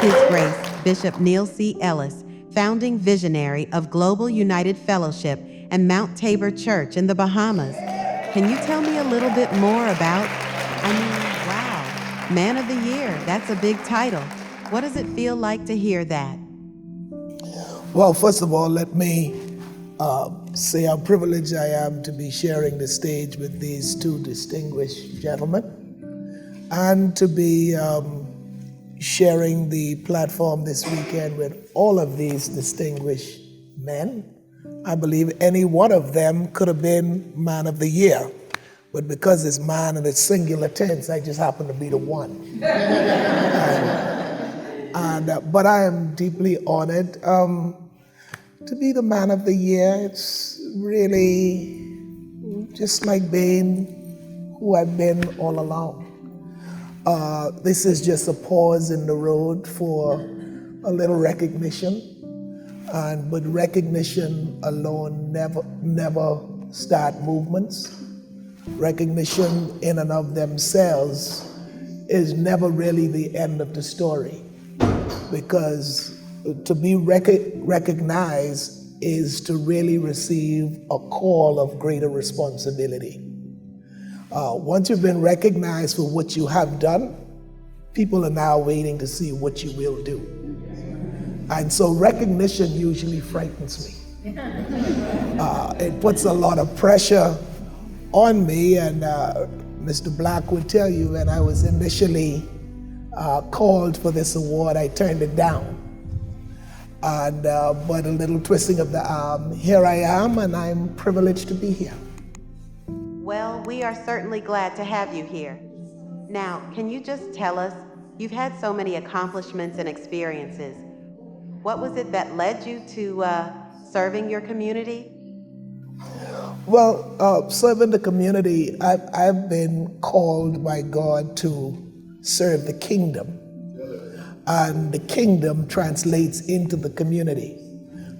His Grace, Bishop Neil C. Ellis, founding visionary of Global United Fellowship and Mount Tabor Church in the Bahamas. Can you tell me a little bit more about, wow, Man of the Year, that's a big title. What does it feel like to hear that? Well, first of all, let me say how privileged I am to be sharing the stage with these two distinguished gentlemen and to be sharing the platform this weekend with all of these distinguished men. I believe any one of them could have been Man of the Year, but because it's man and it's singular tense, I just happen to be the one. But I am deeply honored to be the Man of the Year. It's really just like being who I've been all along. This is just a pause in the road for a little recognition, but recognition alone never start movements. Recognition in and of themselves is never really the end of the story, because to be recognized is to really receive a call of greater responsibility. Once you've been recognized for what you have done, people are now waiting to see what you will do. And so recognition usually frightens me. It puts a lot of pressure on me, and Mr. Black would tell you when I was initially called for this award, I turned it down. But a little twisting of the arm, here I am, and I'm privileged to be here. Well, we are certainly glad to have you here. Now, can you just tell us, you've had so many accomplishments and experiences. What was it that led you to serving your community? Well, serving the community, I've been called by God to serve the kingdom. And the kingdom translates into the community.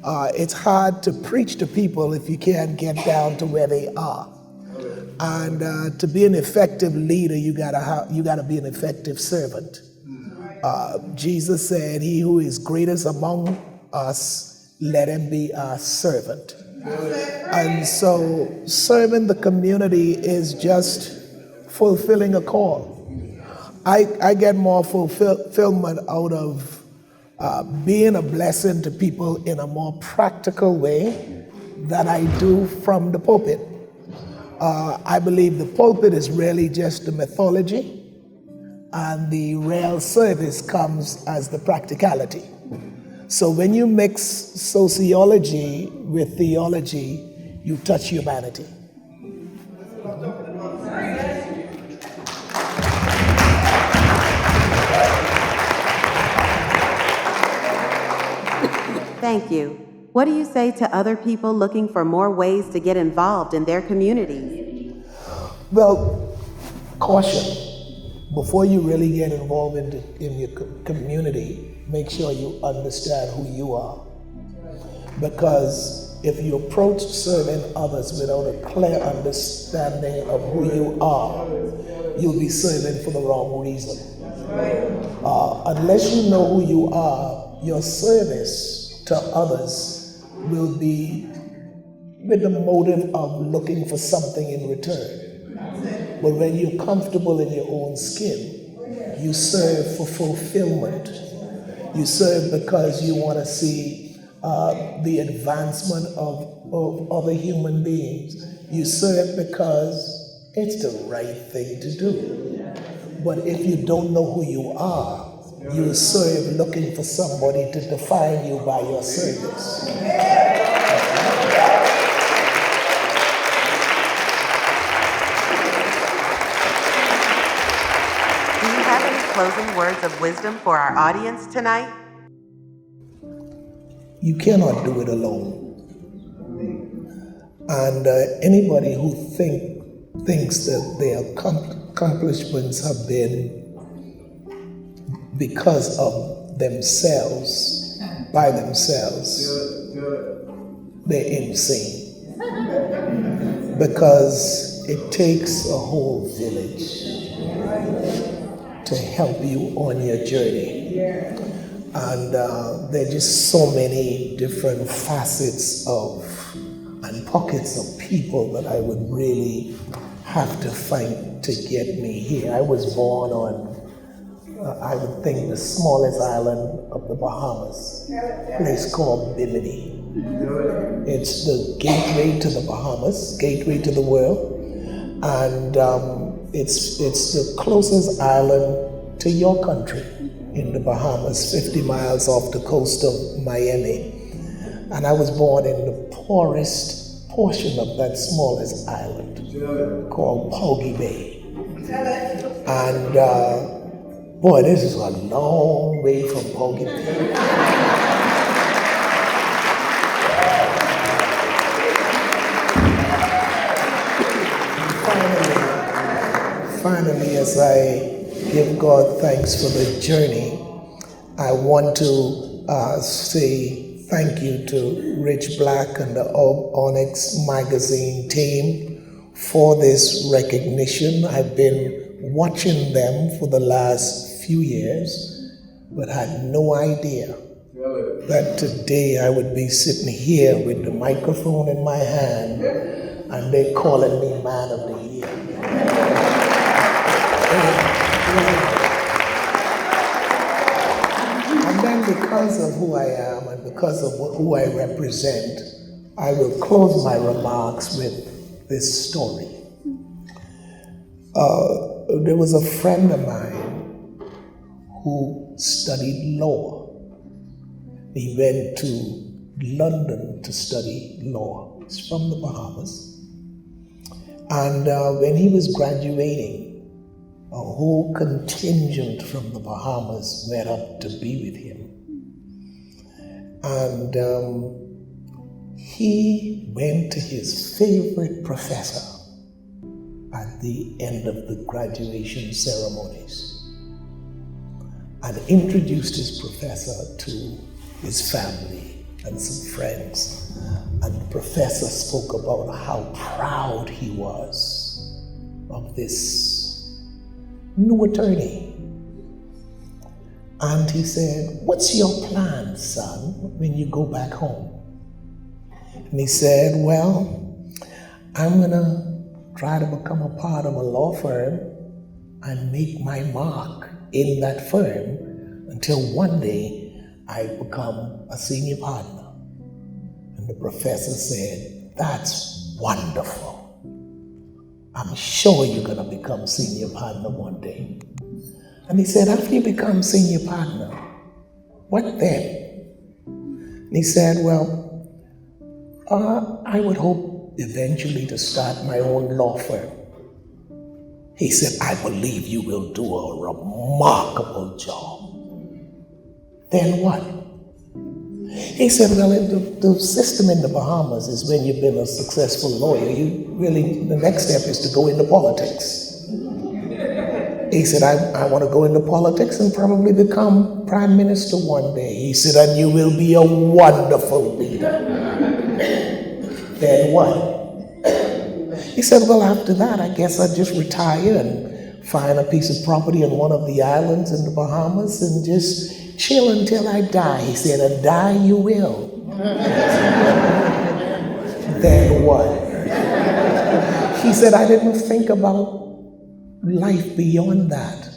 It's hard to preach to people if you can't get down to where they are. And to be an effective leader, you gotta be an effective servant. Jesus said, "He who is greatest among us, let him be our servant." And so serving the community is just fulfilling a call. I get more fulfillment out of being a blessing to people in a more practical way than I do from the pulpit. I believe the pulpit is really just the mythology, and the real service comes as the practicality. So when you mix sociology with theology, you touch humanity. Thank you. What do you say to other people looking for more ways to get involved in their communities? Well, caution. Before you really get involved in your community, make sure you understand who you are. Because if you approach serving others without a clear understanding of who you are, you'll be serving for the wrong reason. Unless you know who you are, your service to others will be with the motive of looking for something in return. But when you're comfortable in your own skin, you serve for fulfillment. You serve because you want to see the advancement of other human beings. You serve because it's the right thing to do. But if you don't know who you are, you serve looking for somebody to define you by your service. Do you have any closing words of wisdom for our audience tonight? You cannot do it alone. And anybody who thinks that their accomplishments have been because of themselves, by themselves, they're insane. Because it takes a whole village to help you on your journey. And there are just so many different facets of and pockets of people that I would really have to fight to get me here. I was born on, I would think, the smallest island of the Bahamas, a place called Bimini. It's the gateway to the Bahamas, gateway to the world, and it's the closest island to your country in the Bahamas, 50 miles off the coast of Miami. And I was born in the poorest portion of that smallest island called Poggy Bay. And boy, this is a long way from Poggy Bay. Finally, as I give God thanks for the journey, I want to say thank you to Rich Black and the ONYX magazine team for this recognition. I've been watching them for the last few years, but had no idea that today I would be sitting here with the microphone in my hand and they're calling me Man of the Year. And then because of who I am and because of who I represent, I will close my remarks with this story. There was a friend of mine who studied law. He went to London to study law. He's from the Bahamas. And when he was graduating, a whole contingent from the Bahamas went up to be with him. And he went to his favorite professor at the end of the graduation ceremonies and introduced his professor to his family and some friends. And the professor spoke about how proud he was of this new attorney. And he said, "What's your plan, son, when you go back home?" And he said, "Well, I'm gonna try to become a part of a law firm and make my mark in that firm until one day I become a senior partner." And the professor said, "That's wonderful. I'm sure you're going to become senior partner one day." And he said, "After you become senior partner, what then?" And he said, "Well, I would hope eventually to start my own law firm." He said, "I believe you will do a remarkable job." "Then what?" He said, "Well, the system in the Bahamas is when you've been a successful lawyer, the next step is to go into politics." He said, I want to go into politics and probably become prime minister one day." He said, "And you will be a wonderful leader." "Then what?" He said, "Well, after that, I guess I'd just retire and find a piece of property on one of the islands in the Bahamas and just chill until I die." He said, "And die you will." "Then what?" He said, "I didn't think about life beyond that."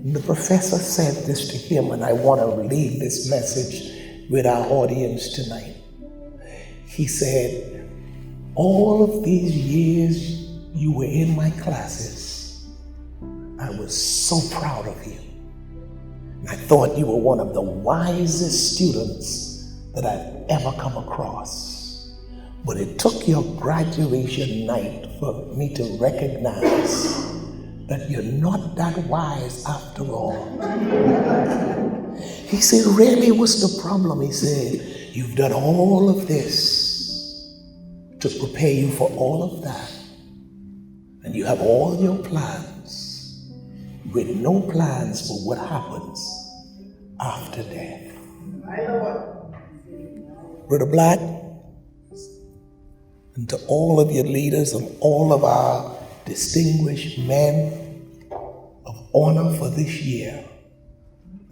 And the professor said this to him, and I want to leave this message with our audience tonight. He said, "All of these years you were in my classes, I was so proud of you. I thought you were one of the wisest students that I've ever come across. But it took your graduation night for me to recognize that you're not that wise after all." He said, "Really, what's the problem?" He said, "You've done all of this to prepare you for all of that. And you have all your plans, with no plans for what happens after death." Brother Black, and to all of your leaders and all of our distinguished men of honor for this year,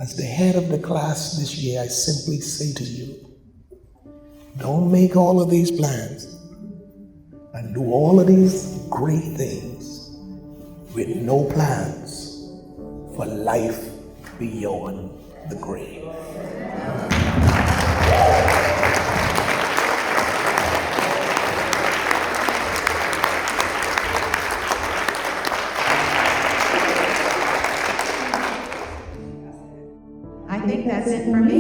As the head of the class this year, I simply say to you, don't make all of these plans and do all of these great things with no plans for life beyond the grave. I think that's it for me.